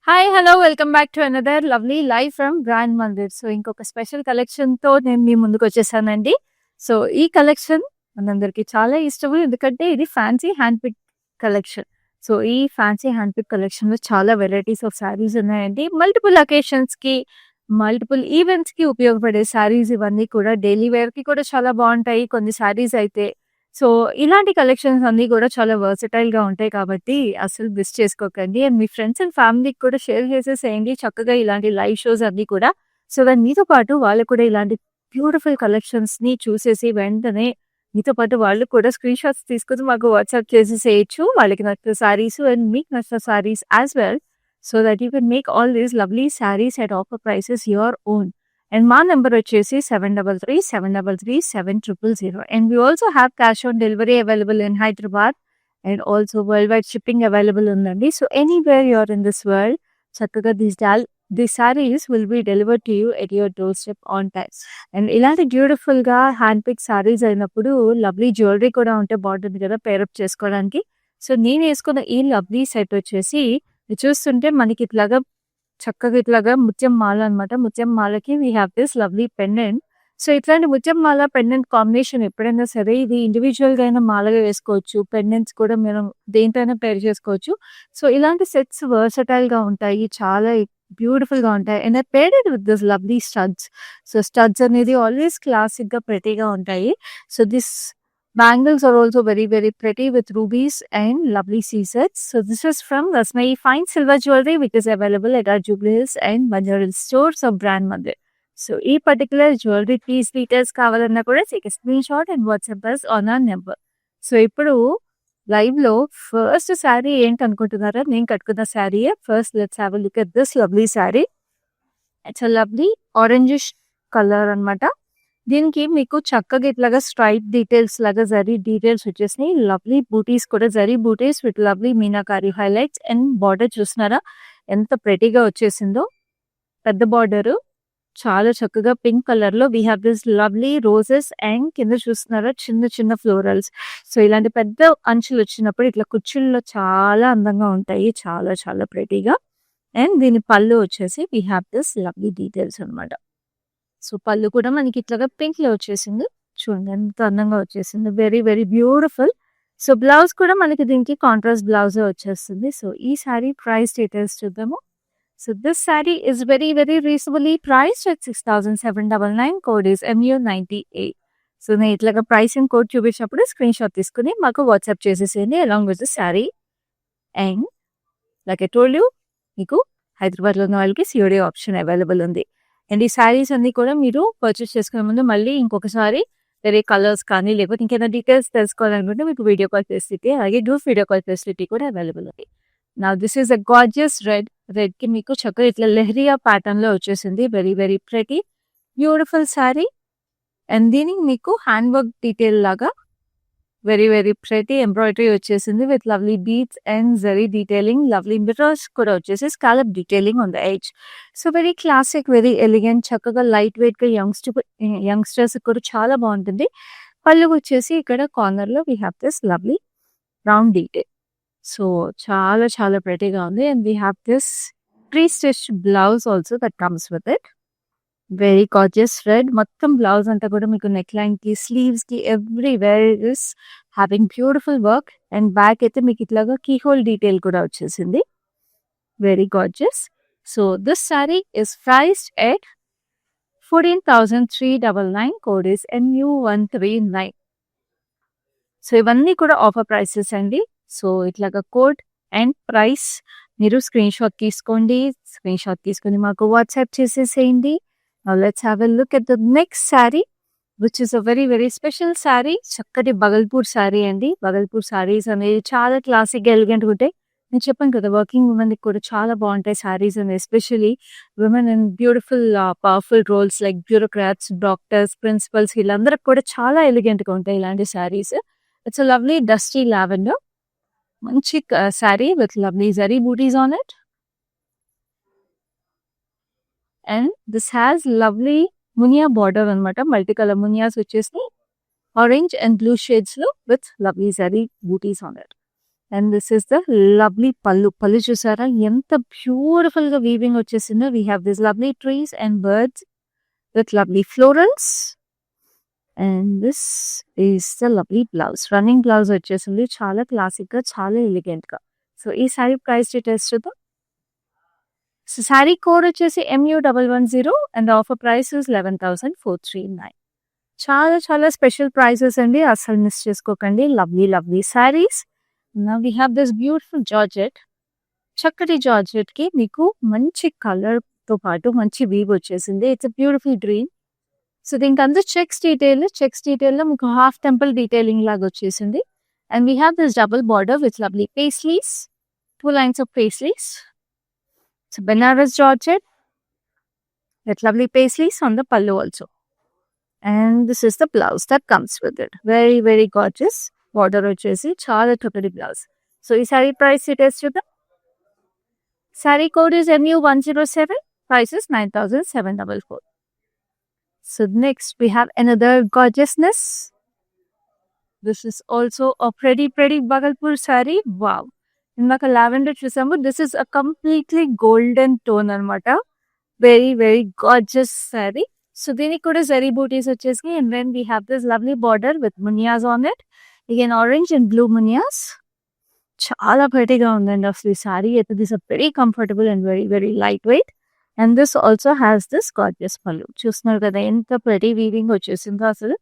Hi! Hello! Welcome back to another lovely live from brand Mandir. So, ఇంకొక special కలెక్షన్‌తో నేను మీ ముందుకొచ్చేసానండి. So, ఈ collection మనందరికీ చాలా ఇష్టము. ఎందుకంటే ఇది fancy hand pick collection. So, ఈ ఫ్యాన్సీ హ్యాండ్ పిక్ కలెక్షన్‌లో చాలా వెరైటీస్ ఆఫ్ శారీస్ ఉన్నాయండి. మల్టిపుల్ అకేషన్స్‌కి, మల్టిపుల్ ఈవెంట్స్‌కి ఉపయోగపడే శారీస్ ఇవన్నీ కూడా డైలీ వేర్‌కి కూడా చాలా బావుంటాయి. కొన్ని శారీస్ అయితే సో, ఇలాంటి కలెక్షన్స్ అన్నీ కూడా చాలా వర్సటైల్‌గా ఉంటాయి కాబట్టి అస్సలు మిస్ చేసుకోకండి. అండ్ మీ ఫ్రెండ్స్ అండ్ ఫ్యామిలీకి కూడా షేర్ చేసేసేయండి చక్కగా ఇలాంటి లైవ్ షోస్ అన్నీ కూడా. సో, దట్ మీతో పాటు వాళ్ళు కూడా ఇలాంటి బ్యూటిఫుల్ కలెక్షన్స్‌ని చూసేసి వెంటనే మీతో పాటు వాళ్ళు కూడా స్క్రీన్ షాట్స్ తీసుకొని మాకు వాట్సాప్ చేసేసేయొచ్చు. వాళ్ళకి నచ్చిన శారీస్ అండ్ మీకు నచ్చిన saris as well. So, that you can make all these lovely saris at offer prices your own. And మా నంబర్ వచ్చేసి 7337337000. And we also have cash on delivery available in Hyderabad and also world wide shipping available ఉందండి. So anywhere you are in this world చక్కగా this saris will be delivered to you at your door step on time. And ఇలాంటి బ్యూటిఫుల్‌గా hand pick saris అయినప్పుడు lovely jewellery కూడా ఉంటే బాగుంటుంది కదా pair up చేసుకోవడానికి. సో నేను వేసుకున్న ఈ లవ్లీ సెట్ వచ్చేసి ఇది చూస్తుంటే మనకి ఇట్లాగా చక్కగా ఇట్లాగా ముత్యం మాల అనమాట. ముత్యం మాలకి we have this lovely pendant. So, ఇట్లాంటి ముత్యం మాల, పెండెంట్ కాంబినేషన్ ఎప్పుడైనా సరే ఇది ఇండివిడ్యువల్‌గా అయినా మాలగా వేసుకోవచ్చు. పెండెంట్స్ కూడా మనం దేనితోనైనా పేర్ చేసుకోవచ్చు. సో, ఇలాంటి సెట్స్ వర్సటైల్‌గా ఉంటాయి. చాలా బ్యూటిఫుల్‌గా ఉంటాయి. And I paired it with this lovely studs. So, studs అనేది ఆల్వేస్ క్లాసిక్‌గా ప్రెట్టీగా ఉంటాయి. So, this bangles are also very, very pretty with rubies and lovely C-sets. So this is from Rasmai Fine Silver Jewelry, which is available at our Jubilee Hills and Banjara Hills stores of Brand Mandir. So ఈ particular jewellery piece details కావాలన్నా కూడా take a screen shot and WhatsApp us on our number. So ఇప్పుడు లైవ్‌లో first sari ఏంటి అనుకుంటున్నారా? నేను కట్టుకున్న శారీయే. First let's have a look at this lovely sari. It's a lovely orangish colour అనమాట. దీనికి మీకు చక్కగా ఇట్లాగా స్ట్రైప్ డీటెయిల్స్ లాగా జరీ డీటెయిల్స్ వచ్చేసినాయి. లవ్లీ బూటీస్ కూడా zari bootis with lovely meenakari highlights and border చూస్తున్నారా ఎంత ప్రెటీగా వచ్చేసిందో. పెద్ద బార్డర్ చాలా చక్కగా పింక్ కలర్ లో we have this lovely roses and కింద చూస్తున్నారా చిన్న చిన్న ఫ్లోరల్స్. సో ఇలాంటి పెద్ద అంచులు వచ్చినప్పుడు ఇట్లా కుచ్చుల్లో చాలా అందంగా ఉంటాయి. చాలా చాలా ప్రెటీగా. అండ్ దీని పళ్ళు వచ్చేసి we have this lovely details అనమాట. సో పళ్ళు కూడా మనకి ఇట్లాగా పింక్ లో వచ్చేసింది. చూడండి ఎంత అందంగా వచ్చేసింది. Very very beautiful. So blouse కూడా మనకి దీనికి కాంట్రాస్ట్ బ్లౌజ్ వచ్చేస్తుంది. సో ఈ సారీ ప్రైస్ డీటెయిల్స్ చూద్దాము. So this sorry is very very reasonably priced at 6799. Code is MU98. So నేను ఇట్లాగా ప్రైసింగ్ కోడ్ చూపించినప్పుడు స్క్రీన్ షాట్ తీసుకుని మాకు వాట్సాప్ చేసేసేయండి along with the sorry. And like I told you మీకు హైదరాబాద్లో ఉన్న వాళ్ళకి సిఓడి ఆప్షన్ అవైలబుల్ ఉంది. అండ్ ఈ శారీస్ అన్ని కూడా మీరు పర్చేస్ చేసుకునే ముందు మళ్ళీ ఇంకొకసారి వేరే కలర్స్ కానీ లేకపోతే ఇంకేమైనా డీటెయిల్స్ తెలుసుకోవాలనుకుంటే మీకు వీడియో కాల్ ఫెసిలిటీ అలాగే వీడియో కాల్ ఫెసిలిటీ కూడా అవైలబుల్ ఉంది. నా this is a gorgeous red కి మీకు చక్కగా ఇట్లా లెహరియా ప్యాటర్న్ లో వచ్చేసింది. Very very pretty beautiful sari. And దీనికి మీకు హ్యాండ్ వర్క్ డీటెయిల్ లాగా వెరీ వెరీ ప్రెటీ ఎంబ్రాయిడరీ వచ్చేసింది with lovely beads and zari detailing. Lovely mirrors కూడా వచ్చేసి scallop detailing on the edge. So very classic very elegant చక్కగా లైట్ వెయిట్ గా youngsters కూడా చాలా బాగుంటుంది. పళ్ళు వచ్చేసి ఇక్కడ కార్నర్ లో we have this lovely round detail. So చాలా చాలా ప్రెటీగా ఉంది. And we have this pre stitch blouse also that comes with it. Very gorgeous red. మొత్తం బ్లౌజ్ అంతా కూడా మీకు నెక్ లైన్ కి స్లీవ్స్ కి everywhere is having beautiful work. And back అయితే మీకు ఇట్లాగా కీ హోల్ డీటెయిల్ కూడా వచ్చేసింది. Very gorgeous. So this sorry is priced at 14,399. Code is MU139. So ఇవన్నీ కూడా ఆఫర్ ప్రైసెస్ అండి. సో ఇట్లాగా కోడ్ అండ్ ప్రైస్ మీరు స్క్రీన్ షాట్ తీసుకోండి. స్క్రీన్ షాట్ తీసుకొని మాకు వాట్సాప్ చేసేసేయండి. Now let's have a look at the next saree, which is a very very special saree. చక్కటి బగల్పూర్ సారీ అండి. బగల్పూర్ సారీస్ అనేది చాలా క్లాసిక్ ఎలిగెంట్ ఉంటాయి. నేను చెప్పాను కదా వర్కింగ్ ఉమెన్ కూడా చాలా బాగుంటాయి saris and especially women in beautiful powerful roles like bureaucrats, doctors, principals వీళ్ళందరికి కూడా చాలా ఎలిగెంట్ గా ఉంటాయి ఇలాంటి saris. It's lovely dusty lavender మంచి sari with lovely zari booties on it. And this has lovely muniya border అనమాట. మల్టీ కలర్ మునియాస్ వచ్చేసి ఆరెంజ్ అండ్ బ్లూ షేడ్స్ లో with lovely zari booties on it. And this is the lovely pallu. Pallu చూసారా ఎంత beautiful గా weaving వచ్చేసిందో. We have this lovely trees and birds with lovely florals. And this is the lovely blouse. Running blouse వచ్చేసింది. చాలా classic గా, చాలా elegant గా. So ఈ సారీ ప్రైస్ డీటెయిల్స్ చూద్దాం. సో సారీ కోడ్ వచ్చేసి MU110 and offer price is 11,439. చాలా చాలా స్పెషల్ ప్రైసెస్ అండి, అసలు మిస్ చేసుకోకండి. Lovely lovely saris. Now we have this beautiful georgette. చక్కటి జార్జెట్ కి మీకు మంచి కలర్ తో పాటు మంచి వీవ్ వచ్చేసింది. It's a beautiful green. So దీనికి అంతా చెక్స్ డీటెయిల్ లో మీకు హాఫ్ టెంపుల్ డీటెయిలింగ్ లాగా వచ్చేసింది. And we have this double border with lovely paisleys, 2 lines of paisleys. So Benares Georgette with lovely paisleys on the pallu also. And this is the blouse that comes with it. Very, very gorgeous. Border వచ్చేసి చాలా చక్కటి blouse. So ఈ sari price details చూద్దాం. Sorry code is MU107. Price is 9,744. So next we have another gorgeousness. This is also a pretty Bhagalpur saree. Wow. ఇందాక lavender చూసాము. This is a completely golden tone అనమాట. Very very gorgeous sari. So దీనికి కూడా జరీ బూటీస్ వచ్చేసి. And then we have this lovely border with muniyas on it. Again orange and blue muniyas. చాలా ప్రెటీగా ఉందండి అసలు ఈ సారీ అయితే. This are very comfortable and very very light weight. And this also has this gorgeous pallu. చూస్తున్నారు కదా ఎంత ప్రెటీ వీవింగ్ వచ్చేసిందో అసలు.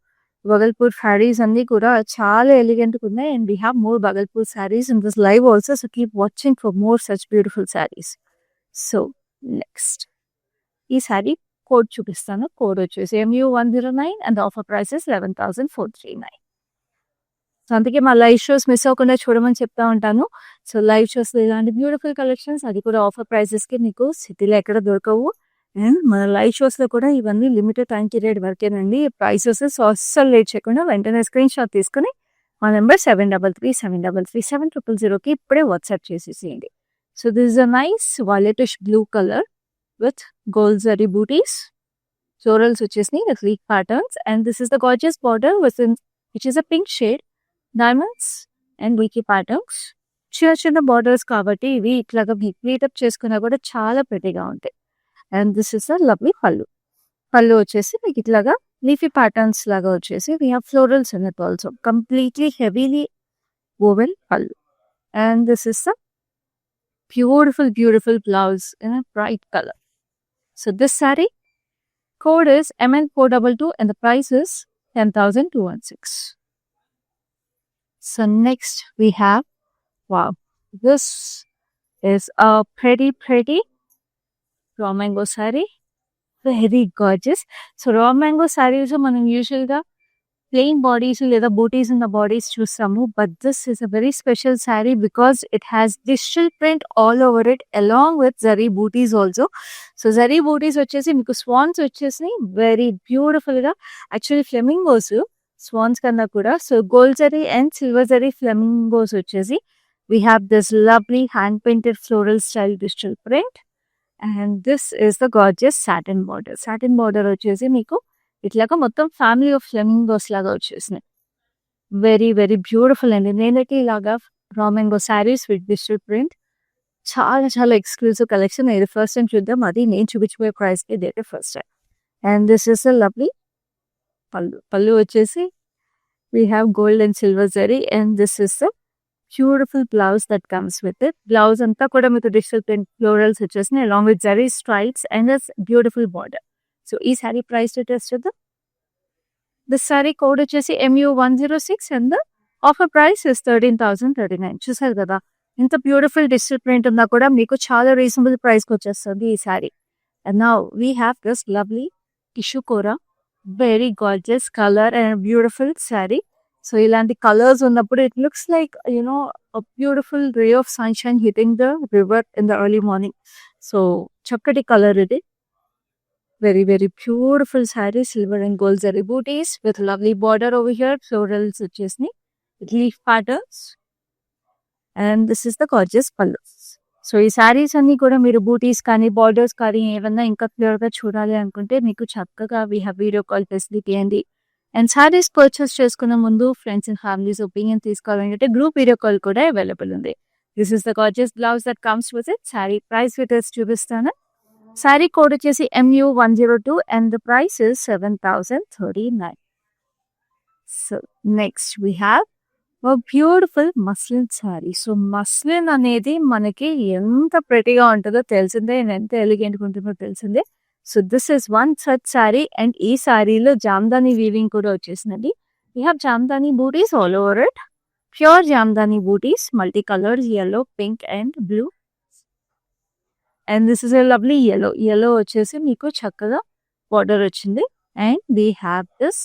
Bhagalpur sarees అన్ని కూడా చాలా ఎలిగెంట్ గా ఉన్నాయి. And we have more Bhagalpur sarees in this live also. So keep watching for more such beautiful sarees. So next ఈ సారీ కోడ్ చూపిస్తాను. కోడ్ వచ్చేసి MU109 and offer price is 11,439. So అందుకే మా లైవ్ షోస్ మిస్ అవ్వకుండా చూడమని చెప్తా ఉంటాను. So live shows లో ఇలాంటి బ్యూటిఫుల్ కలెక్షన్స్, అది కూడా ఆఫర్ ప్రైసెస్ కి మీకు సిటీలో ఎక్కడ దొరకవు. అండ్ మన లైవ్ షోస్ లో కూడా ఇవన్నీ లిమిటెడ్ టైం పీరియడ్ వరకేనండి. ప్రైసెస్ అస్సలు లేట్ చేయకుండా వెంటనే స్క్రీన్ షాట్ తీసుకుని మా నెంబర్ 7337337000కి ఇప్పుడే వాట్సాప్ చేసేసేయండి. So this is a nice violetish blue colour with gold zari bootis. Florals వచ్చేసి leaf patterns. And this is the gorgeous border which is a pink shade, diamonds and wiggly patterns. చిన్న చిన్న borders కాబట్టి ఇవి ఇట్లాగా ప్లీటప్ చేసుకున్నా కూడా చాలా ప్రెటీగా ఉంటాయి. And this is a lovely pallu. పళ్ళు వచ్చేసి మీకు ఇట్లాగా లీఫీ ప్యాటర్న్స్ లాగా వచ్చేసి we have florals in it also. Completely heavily woven పళ్ళు. And this is a beautiful blouse in a bright colour. So this sari code is MN422 and the price is 10,216. So next we have, wow, this is a pretty raw mango saree. Very gorgeous. So raw mango sarees మనం usual గా plain bodies లేదా బూటీస్ ఉన్న bodies చూస్తాము. But this is a very special sari because it has digital print all over it along with zari bootis also. So zari bootis వచ్చేసి మీకు swans వచ్చేసి very beautiful గా, actually flamingos swans కన్నా కూడా. So gold zari and silver zari flamingos వచ్చేసి we have this lovely hand painted floral style digital print. And this is the gorgeous satin border. Satin border వచ్చేసి మీకు ఇట్లాగా మొత్తం ఫ్యామిలీ ఆఫ్ ఫ్లెమింగోస్ లాగా వచ్చేసినాయి. వెరీ వెరీ బ్యూటిఫుల్ అండి. నేనైతే ఇలాగా raw mango saris with digital print చాలా ఎక్స్క్లూజివ్ కలెక్షన్. ఇది ఫస్ట్ టైం చూద్దాం, అది నేను చూపించిపోయే ప్రైస్ కి ఇదే first time. And this is a lovely పళ్ళు వచ్చేసి we have gold and silver zari. And this is the beautiful blouse that comes with it. Blouse అంతా కూడా మీకు డిజిటల్ ప్రింట్ ఫ్లోరల్స్ వచ్చేసినాయి along with zari stripes and this beautiful border. So ఈ sari price details చూద్దాం. This sari code వచ్చేసి MU106 and the offer price is 13,039. చూసారు కదా ఇంత బ్యూటిఫుల్ డిజిటల్ ప్రింట్ ఉన్నా కూడా మీకు చాలా రీజనబుల్ ప్రైస్ కి వచ్చేస్తుంది ఈ sari. And now we have this lovely tissue kora, very gorgeous colour and beautiful sari. So ఇలాంటి కలర్స్ ఉన్నప్పుడు it looks like a beautiful ray of sunshine hitting the river in the early morning. So చక్కటి colour ఇది. Very beautiful saree, silver and gold zari booties with lovely border over here, florals వచ్చేసినాయి with leaf patterns. And this is the gorgeous palus. So ఈ సారీస్ అన్ని కూడా మీరు బూటీస్ కానీ borders కానీ ఏమన్నా ఇంకా క్లియర్ గా చూడాలి అనుకుంటే మీకు చక్కగా we have video call facility అండి. అండ్ సారీస్ పర్చేస్ చేసుకున్న ముందు ఫ్రెండ్స్ అండ్ ఫ్యామిలీస్ ఒపీనియన్ తీసుకోవాలంటే గ్రూప్ వీడియో కాల్ కూడా అవైలబుల్ ఉంది. This is the gorgeous blouse that comes with it. Sorry price details చూపిస్తాను. సారీ కోడ్ వచ్చేసి MU102 and the price is 7,039. So next we have beautiful muslin sorry. So muslin అనేది మనకి ఎంత ప్రెటీగా ఉంటుందో తెలిసిందే and ఎంత ఎలిగెంట్గా ఉంటుందో తెలిసిందే. So this is one such sari and ఈ సారీలో జామ్దాని వీవింగ్ కూడా వచ్చేసిందండి. We have Jamdani butis all over it. Pure Jamdani butis, multi colours, yellow, pink and blue. And this is a lovely yellow వచ్చేసి మీకు చక్కగా బార్డర్ వచ్చింది. And we have this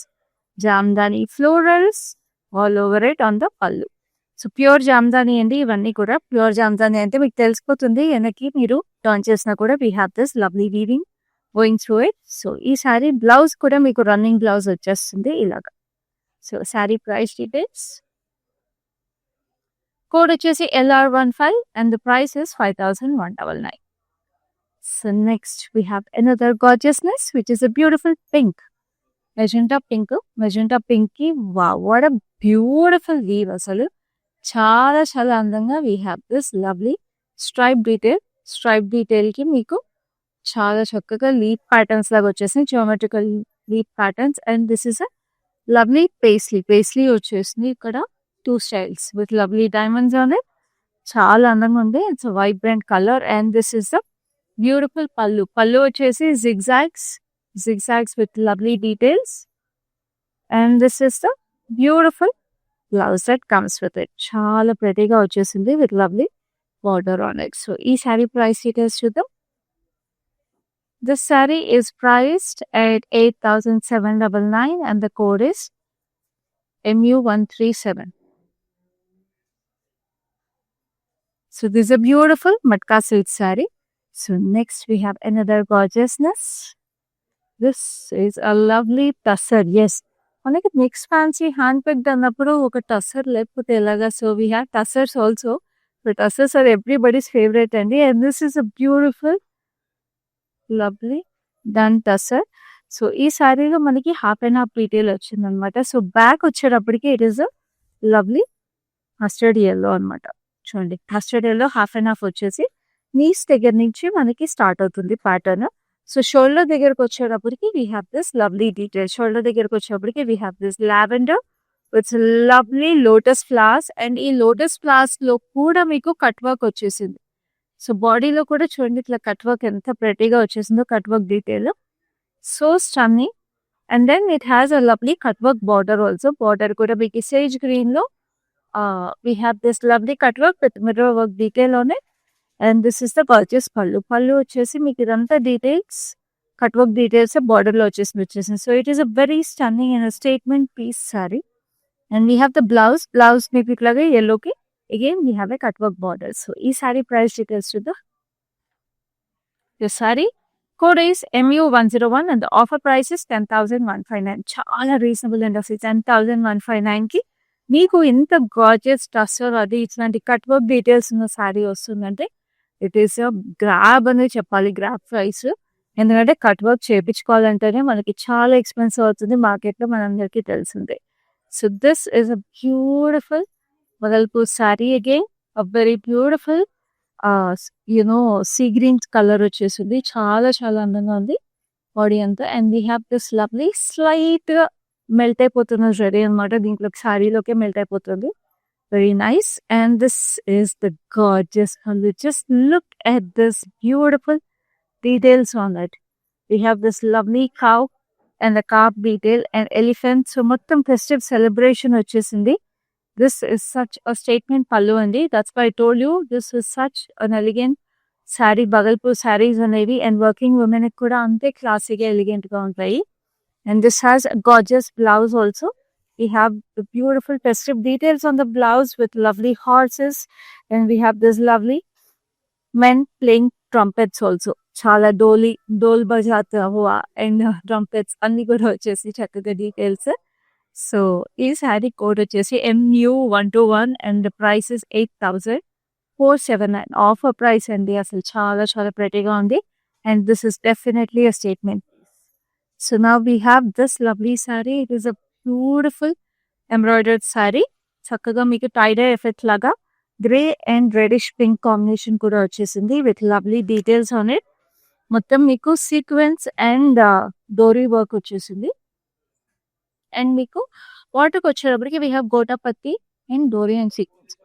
Jamdani florals all over it on the pallu. So pure Jamdani అండి ఇవన్నీ కూడా. Pure Jamdani అంటే మీకు తెలిసిపోతుంది, వెనక్కి మీరు టర్న్ చేసినా కూడా we have this lovely weaving going through it. So ఈ సారీ బ్లౌజ్ కూడా మీకు రన్నింగ్ బ్లౌజ్ వచ్చేస్తుంది ఇలాగా. So sari price details code వచ్చేసి LR15 and the price is 5,199. So next we have another gorgeousness which is a beautiful pink. Magenta pink కి what a beautiful weave. అసలు చాలా చాలా అందంగా. We have this lovely stripe detail కి మీకు చాలా చక్కగా లీప్ ప్యాటర్న్స్ లాగా వచ్చేసింది, geometrical leap patterns. And this is a lovely paisley వచ్చేసింది. ఇక్కడ 2 styles with lovely diamonds on it. చాలా అందంగా ఉంది. It's vibrant colour. And this is the beautiful పళ్ళు వచ్చేసి zigzags with lovely details. And this is the beautiful blouse that comes with it. చాలా ప్రెటీగా వచ్చేసింది with lovely border on it. So ఈ sari price details చూద్దాం. This saree is priced at 8,799 and the code is MU137. So this is a beautiful matka silk saree. So next we have another gorgeousness. This is a lovely tussar. Yes, మనకి mix fancy hand picked అన్నప్పుడు ఒక టస్సర్ లేకపోతే ఎలాగా. So we have tussars also. But tussars are everybody's favourite అండి. And this is a beautiful lovely dun tussar. So ఈ సారీలో మనకి half and half detail వచ్చింది అనమాట. సో బ్యాక్ వచ్చేటప్పటికి it is a lovely mustard yellow అనమాట. చూడండి, mustard yellow half and half వచ్చేసి నీస్ దగ్గర నుంచి మనకి స్టార్ట్ అవుతుంది ప్యాటర్న్. సో షోల్డర్ దగ్గరకు వచ్చేటప్పటికి we have this lovely detail. Shoulder దగ్గరకు వచ్చేటప్పటికి we have this lavender with lovely lotus flowers. And ఈ లోటస్ ఫ్లవర్స్ లో కూడా మీకు కట్ వర్క్ వచ్చేసింది. సో బాడీలో కూడా చూడండి ఇట్లా కట్ వర్క్ ఎంత ప్రెటీగా వచ్చేసిందో, cut work detail. So stunning. And then it has a lovely cut work border also. Border కూడా మీకు సేజ్ గ్రీన్ లో we have this lovely cut work with mirror work detail on it. And this is the purchase pallu వచ్చేసి మీకు ఇదంతా details cut work details border లో వచ్చేసింది. So it is a very stunning and statement piece sari. And we have the blouse మీకు ఇట్లాగే yellowకి again we have a cut work border. So ఈ sari price details చూద్దాం. This sari code is MU101 and the offer price is 10,159. చాలా reasonable and అసలు 10,159 కి మీకు ఇంత gorgeous tussar అది ఇట్లాంటి కట్ వర్క్ డీటెయిల్స్ ఉన్న సారీ వస్తుందంటే ఇట్ ఈస్ గ్రాబ్ అనేది చెప్పాలి, గ్రాబ్ ప్రైస్. ఎందుకంటే కట్ వర్క్ చేయించుకోవాలంటేనే మనకి చాలా ఎక్స్పెన్సివ్ అవుతుంది మార్కెట్లో, మనందరికీ తెలిసిందే. So this is a beautiful మొదల్పూర్ sari. Again a very beautiful sea green colour వచ్చేసింది. చాలా చాలా అందంగా ఉంది బాడీ అంతా. And we have this lovely slight melt అయిపోతున్న రెడీ అనమాట. దీంట్లోకి సారీలోకే మెల్ట్ అయిపోతుంది. Very nice. And this is the gorgeous color. Just look at this beautiful details on it. We have this lovely cow and the calf detail and elephant. So మొత్తం festive celebration వచ్చేసింది. This is such a statement pallu andi. That's why I told you this is such an elegant saree. Bhagalpur sarees అనేవి and working women కూడా అంతే క్లాసీగా elegant గా ఉంటాయి. And this has a gorgeous blouse also. We have the beautiful festive details on the blouse with lovely horses. And we have this lovely men playing trumpets also. Chala dol bajata hua and trumpets అన్ని కూడా వచ్చేసి చక్కగా details. So ఈ sorry code వచ్చేసి MU121 and the price is 8,479. Offer price అండి. అసలు చాలా చాలా ప్రెటీగా ఉంది. And this is definitely a statement. So now we have this lovely saree. It is a beautiful embroidered sari. చక్కగా మీకు టై-డై ఎఫెక్ట్ లాగా grey and reddish pink combination కూడా వచ్చేసింది with lovely details on it. మొత్తం మీకు సీక్వెన్స్ అండ్ డోరీ వర్క్ వచ్చేసింది. And మీకు వాటర్కి వచ్చేటప్పటికి we have gotapatti and dori and sequence.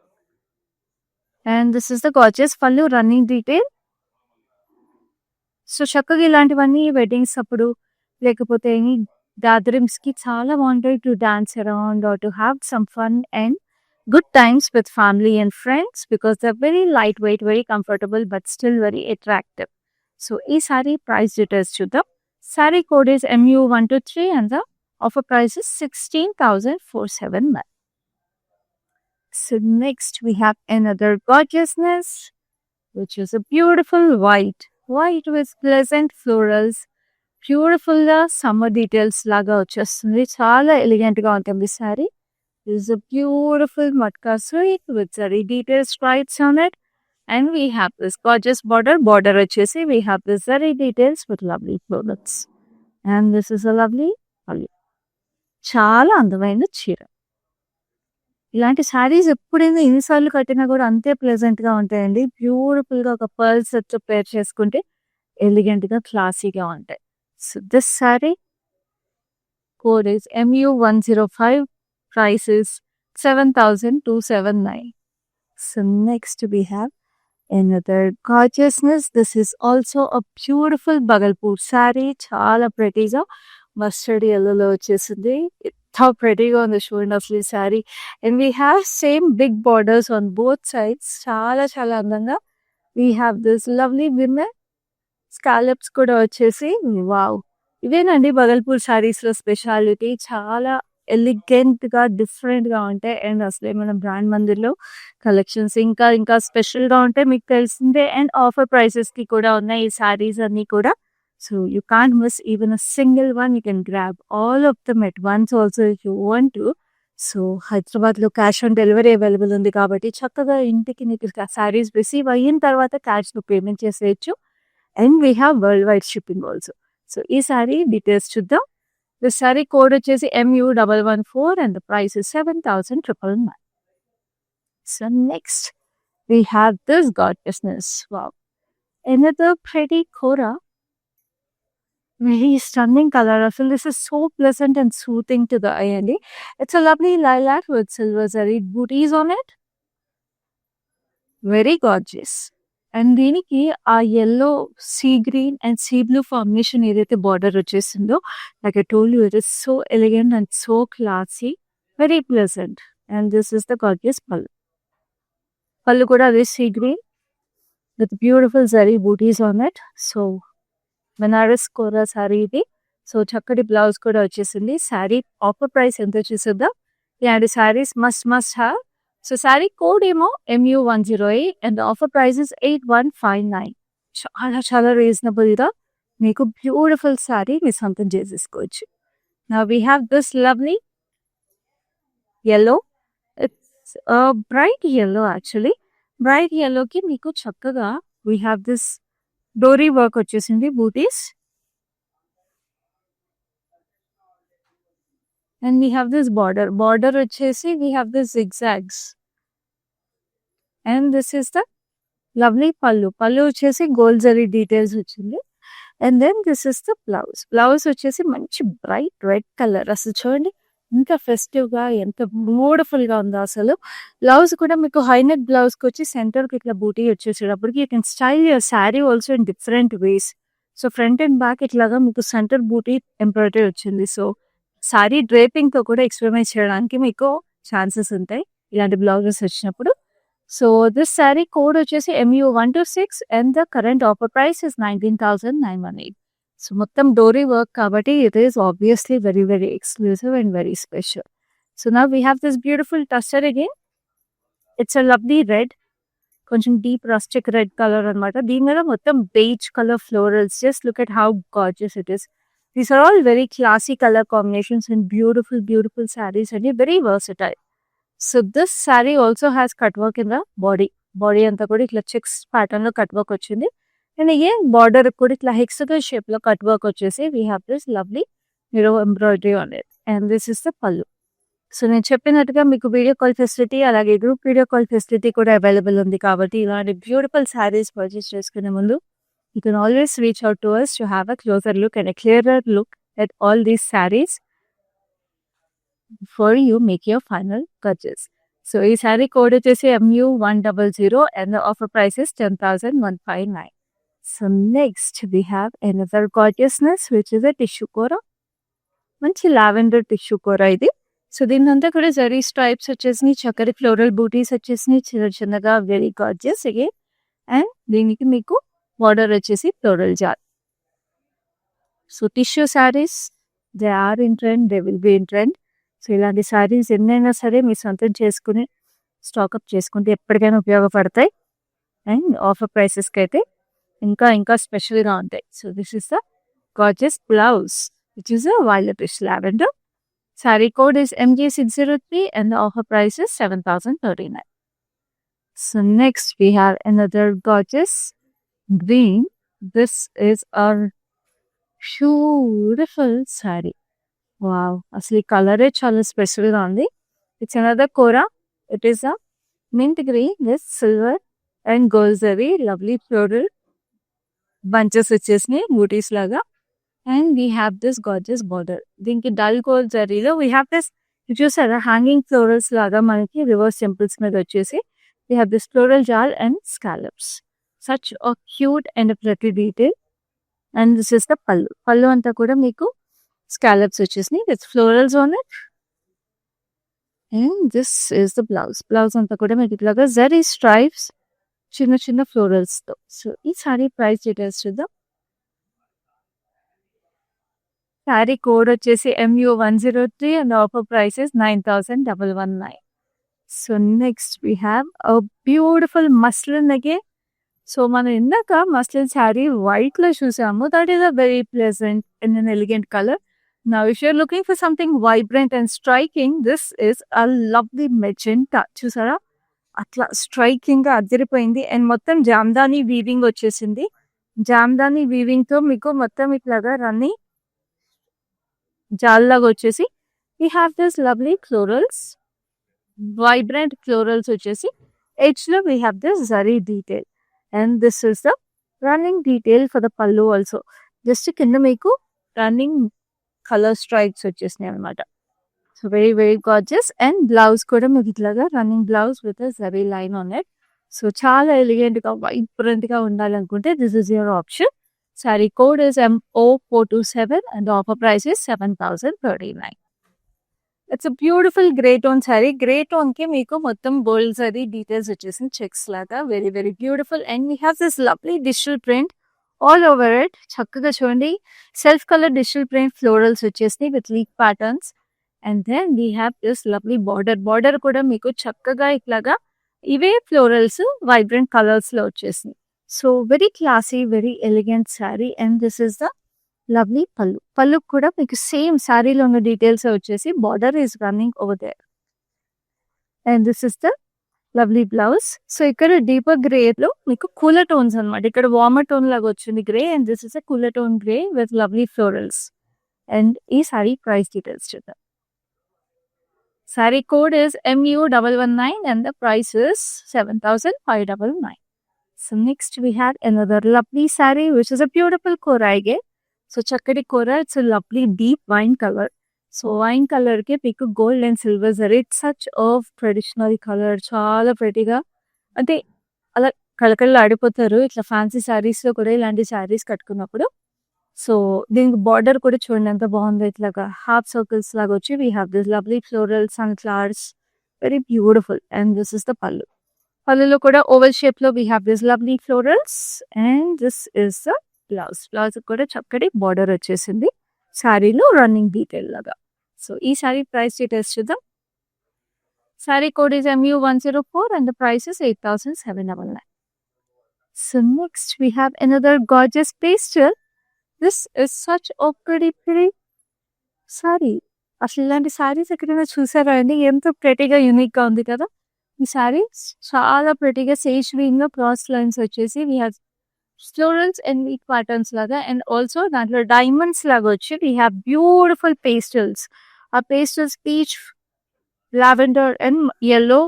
And this is the gorgeous pallu running detail. So చక్కగా ఇలాంటివన్నీ వెడ్డింగ్స్ అప్పుడు లేకపోతే ఎనీ గ్యాదరింగ్స్కి చాలా బాగుంటాయి to dance around or to have some fun and good times with family and friends because they're very lightweight, very comfortable, but still very attractive. So, this saree price details chuddam. Saree code is MU123 and the offer price is 16,479. So, next we have another gorgeousness, which is a beautiful white with pleasant florals. Beautiful summer details laga vachestundi. Chaala elegant ga untundi saree. This is a beautiful matka suite with zari detailed stripes on it. And we have this gorgeous border vachesi. We have this zari details with lovely florals. And this is a lovely pallu. Chaala andamaina cheera. ఇలాంటి సారీస్ ఎప్పుడైనా ఎన్నిసార్లు కట్టినా కూడా అంతే pleasant గా ఉంటాయండి. Beautiful గా ఒక పర్ల్ సెట్ తో పేర్ చేసుకుంటే ఎలిగెంట్ గా క్లాసీగా ఉంటాయి. So this sari code is MU105. Price is 7,279. So next we have another gorgeousness. This is also a beautiful Bhagalpur saree. Chala pretty ga mustard yellow lo vachesindi. How pretty ga on the shoulder of the saree. And we have same big borders on both sides. Chala andanga. We have this lovely women scallops kuda vachesi. Wow. ఇవేనండి బగల్పూర్ సారీస్ లో speciality. చాలా elegant గా different గా ఉంటాయి. And అసలే మన brand మందిర్లో collections ఇంకా special గా ఉంటాయి మీకు తెలిసిందే. అండ్ ఆఫర్ ప్రైసెస్ కి కూడా ఉన్నాయి ఈ సారీస్ అన్ని కూడా. So you can't miss even a single one. You can grab all of them at once also if you want to. So Hyderabad లో క్యాష్ ఆన్ డెలివరీ అవైలబుల్ ఉంది కాబట్టి చక్కగా ఇంటికి నీకు సారీస్ రిసీవ్ అయిన తర్వాత క్యాష్ తో పేమెంట్ చేసేయచ్చు. And we have world wide shipping also. So ఈ సారీ డీటెయిల్స్ చూద్దాం. The saree code వచ్చేసి MU114 and the price is 7,999. So next we have this gorgeousness. Wow. Another pretty Kora. Very stunning color. I feel this is so pleasant and soothing to the eye. It's a lovely lilac with silver zari booties on it. Very gorgeous. And దీనికి ఆ yellow sea green and sea blue combination ఏదైతే border వచ్చేసిందో like I told you it is so elegant and so classy, very pleasant. And this is the gorgeous pallu కూడా అదే sea green with beautiful zari booties on it. So Banaras kora sari ఇది. So చక్కటి blouse కూడా వచ్చేసింది. Sari offer price ఎంత వచ్చేసిందో ఇలాంటి saris must have. So saree code ఏమో MU108 and the offer price is 8159. చాలా రీజనబుల్ గా మీకు బ్యూటిఫుల్ సారీ మీ సొంతం చేసేసుకోవచ్చు. Now we have this lovely yellow. It's a bright yellow actually. Bright yellow కి మీకు చక్కగా we have this డోరీ వర్క్ వచ్చేసింది బూటీస్. And we have this border వచ్చేసి we have this zigzags. And this is the lovely pallu వచ్చేసి gold zari details వచ్చింది. And then this is the blouse వచ్చేసి మంచి బ్రైట్ రెడ్ కలర్. అసలు చూడండి ఎంత ఫెస్టివ్ గా ఎంత బ్యూటిఫుల్ గా ఉందో అసలు. బ్లౌజ్ కూడా మీకు హై నెక్ బ్లౌజ్ కి వచ్చి సెంటర్ కి ఇట్లా బూటీ వచ్చేసేటప్పటికి you can style your sari also in different ways. So front and back ఇట్లాగా మీకు సెంటర్ బూటీ ఎంబ్రాయిడరీ వచ్చింది. సో సారీ డ్రేపింగ్ తో కూడా ఎక్స్పెరిమెంట్ చేయడానికి మీకు ఛాన్సెస్ ఉంటాయి ఇలాంటి బ్లౌజెస్ వచ్చినప్పుడు. సో దిస్ సారీ కోడ్ వచ్చేసి MU126 and the current offer price is 19,918. So మొత్తం డోరీ వర్క్ కాబట్టి it is obviously very very exclusive and very special. So now we have this beautiful tussar again. It's a lovely red, కొంచెం deep rustic red colour అనమాట. దీని మీద మొత్తం beige colour florals. Just look at how gorgeous it is. These are all very classy color combinations and beautiful sarees and very versatile. So this saree also has cut work in the body. Body anta kuda itla checks pattern lo cut work ochindi. And again border kuda itla hexagon shape lo cut work వచ్చేసి we have this lovely mirror embroidery on it. And this is the పల్లు. So నేను చెప్పినట్టుగా మీకు video call facility అలాగే group video call facility కూడా available ఉంది కాబట్టి ఇలాంటి బ్యూటిఫుల్ శారీస్ పర్చేస్ చేసుకునే ముందు you can always reach out to us to have a closer look and a clearer look at all these sarees before you make your final purchase. So ఈ sari code వచ్చేసి MU100 and the offer price is 10,159. So next we have another gorgeousness which is a tissue kora. మంచి lavender tissue కూర ఇది. So దీనంతా కూడా zari stripes వచ్చేసినాయి, చక్కటి floral బూటీస్ వచ్చేసినాయి చిన్న చిన్నగా, వెరీ గార్జియస్ అగైన్. అండ్ దీనికి మీకు బార్డర్ వచ్చేసి ఫ్లోరల్ జార్. So tissue saris they are in trend, they will be in trend. So ఇలాంటి శారీస్ ఎన్నైనా సరే మీ సొంతం చేసుకుని స్టాకప్ చేసుకుంటే ఎప్పటికైనా ఉపయోగపడతాయి. అండ్ ఆఫర్ ప్రైసెస్కి అయితే ఇంకా ఇంకా స్పెషల్గా ఉంటాయి. So this is the gorgeous blouse which is a violetish lavender. Saree code is MG603 and the offer price is 7,039. So next we have another gorgeous green. This is our beautiful saree. Wow, asli color is chala special ga undi. It's another kora. It is a mint green with silver and gold zari, lovely floral bunches vachesni booties laga. And we have this gorgeous border. దీనికి dull gold జరీలో we have this, చూసారా hanging florals లాగా మనకి reverse temples మీద వచ్చేసి we have this floral jar and scallops. Such a cute and a pretty detail. And this is the pallu. Pallu అంతా కూడా మీకు scallops వచ్చేసినాయి with florals on it. And this is the blouse. Blouse అంతా కూడా మీకు ఇట్లాగా zari stripes చిన్న చిన్న ఫ్లోరల్స్ తో. సో ఈ సారీ ప్రైస్ డీటెయిల్స్ చూద్దాం. శారీ కోడ్ వచ్చేసి MU103 and the offer price is 9,119. So next we have a beautiful muslin again. So మనం ఇందాక మస్లిన్ శారీ వైట్ లో చూసాము. That is a very pleasant and an elegant colour. Now if you're looking for something vibrant and striking, this is a lovely magenta. చూసారా అట్లా striking గా అదిరిపోయింది. And మొత్తం Jamdani weaving వచ్చేసింది. జామ్దాని వీవింగ్ తో మీకు మొత్తం ఇట్లాగా రన్ని జాల్లాగా వచ్చేసి we have this lovely florals, vibrant florals వచ్చేసి edge లో we have this zari detail. And this is the running detail for the pallu also. Just కింద మీకు running color stripes వచ్చేసినాయి అనమాట. So very very gorgeous. And blouse కూడా మీకు ఇట్లాగా running blouse with zari line on it. So చాలా elegant గా vibrant గా ఉండాలనుకుంటే this is your option. Saree code is MO427 and the offer price is 7,039. It's a beautiful grey tone saree. Grey tone ki meeku mottam bold saree details vachesi checks laga, very very beautiful. And we have this lovely digital print all over it. Chakkaga chudandi, self color digital print florals vachesi with leaf patterns. And then we have this lovely border. Border kuda meeku chakkaga iklaga ive florals vibrant colors lo vachesi. So very classy, very elegant saree. And this is the lovely pallu. Pallu kuda meeku same saree lo unna details vachesi border is running over there. And this is the lovely blouse. So ikkada deeper grey lo meeku cooler tones anamata. Ikkada warmer tone laga vachindi grey, and this is a cooler tone grey with lovely florals. And ee saree price details chuddam. Saree code is MU119 and the price is 7,599. So next we have another lovely saree which is a beautiful kora again. So chakkadi kora, it's a lovely deep wine color. So wine color ke pick gold and silver zari. It's such a traditional color. Chala pretty ga. Ante ala kalakalla adipotaru itla fancy sarees lo kuda ilanti sarees kattukunnappudu. So దీనికి border కూడా చూడండి ఎంత బాగుందో, ఇట్లాగా half circles లాగా వచ్చి we have this lovely floral sunflowers, very beautiful. And this is the pallu. పళ్ళులో కూడా ఓవల్ షేప్ లో we have this lovely florals. And this is the blouse. Blouse కూడా చక్కటి బార్డర్ వచ్చేసింది శారీలో రన్నింగ్ డీటెయిల్ లాగా. సో ఈ శారీ ప్రైస్ డీటెయిల్స్ చూద్దాం. Sari code is MU104 and the price is 8,799. So next we have another gorgeous pastel. This is such a pretty saree. అసలు ఇలాంటి సారీస్ ఎక్కడైనా చూసారా అండి? ఎంత ప్రెటీగా యూనిక్ గా ఉంది కదా ఈ సారీ. చాలా ప్రెటీగా సేజ్ గ్రీన్ లో క్రాస్ లైన్స్ వచ్చేసి we have florals and leaf patterns లాగా, అండ్ ఆల్సో దాంట్లో డైమండ్స్ లాగా వచ్చి we have beautiful pastels. A pastel peach, lavender and yellow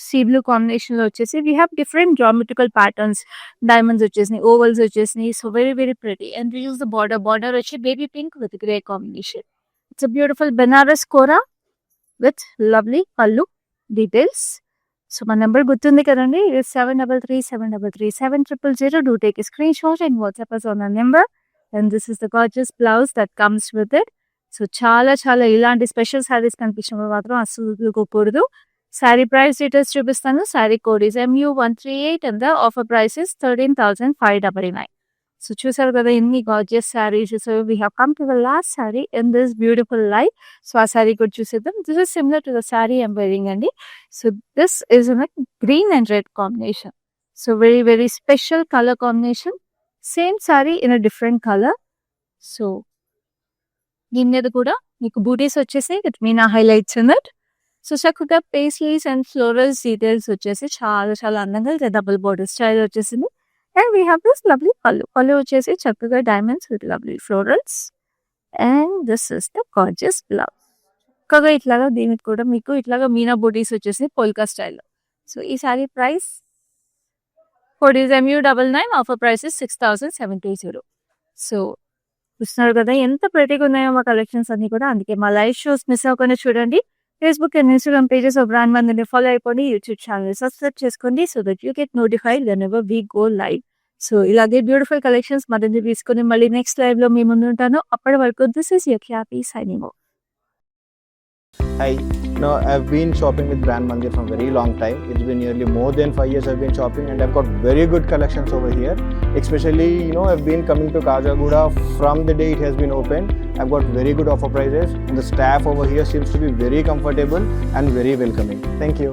sea blue combination లో వచ్చేసి we have different geometrical patterns. Diamonds వచ్చేసినాయి, ovals వచ్చేసినాయి. So very very pretty. And we use the border వచ్చి baby pink with grey combination. It's a beautiful Benares Kora with lovely pallu details. So my number గుర్తుంది కదండి, it is 7337337000. Do take a screenshot and WhatsApp us on our number. And this is the gorgeous blouse that comes with it. So చాలా చాలా ఇలాంటి special saris కనిపించినప్పుడు మాత్రం అస్సలు వదులుకోకూడదు. Sari price details చూపిస్తాను. Sari code is MU138 and the offer price is 13,599. So చూసారు కదా ఎన్ని gorgeous saris. So we have come to the last sari in this beautiful life. So ఆ శారీ కూడా చూసేద్దాం. This is similar to the sari I'm wearing అండి. So this is in green and red combination. So very very special colour combination. Same sari in a different colour. So దీని మీద కూడా మీకు బూటీస్ వచ్చేసి with Meena highlights in it. So చక్కగా paisleys and florals details వచ్చేసి చాలా చాలా అందంగా డబుల్ బోర్డర్ స్టైల్ వచ్చేసింది. And we have this lovely పళ్ళు వచ్చేసి చక్కగా diamonds with lovely florals. And this is the gorgeous blouse. చక్కగా ఇట్లాగా దీనికి కూడా మీకు ఇట్లాగా మీనా బూటీస్ వచ్చేసి పోల్కా స్టైల్లో. సో ఈ sari price code is MU99. Offer price is 6,720. So చూస్తున్నారు కదా ఎంత ప్రెటీగా ఉన్నాయో మా కలెక్షన్స్ అన్ని కూడా. అందుకే మా లైవ్ షోస్ మిస్ అవ్వకుండా చూడండి. Facebook and Instagram pages of brand మందిని ఫాలో అయిపోండి. యూట్యూబ్ ఛానల్ సబ్స్క్రైబ్ చేసుకోండి so that you get notified whenever we go live. So ఇలాగే బ్యూటిఫుల్ కలెక్షన్స్ మరిన్ని తీసుకొని మళ్ళీ నెక్స్ట్ లైవ్ లో మీ ముందు ఉంటాను. అప్పటి వరకు this is your happy signing off. Hi, no, I've been shopping with Brand Mandir from very long time. It's been nearly more than 5 years I've been shopping, and I've got very good collections over here. Especially, I've been coming to Kajagoda from the day it has been opened. I've got very good offer prices, and the staff over here seems to be very comfortable and very welcoming. Thank you.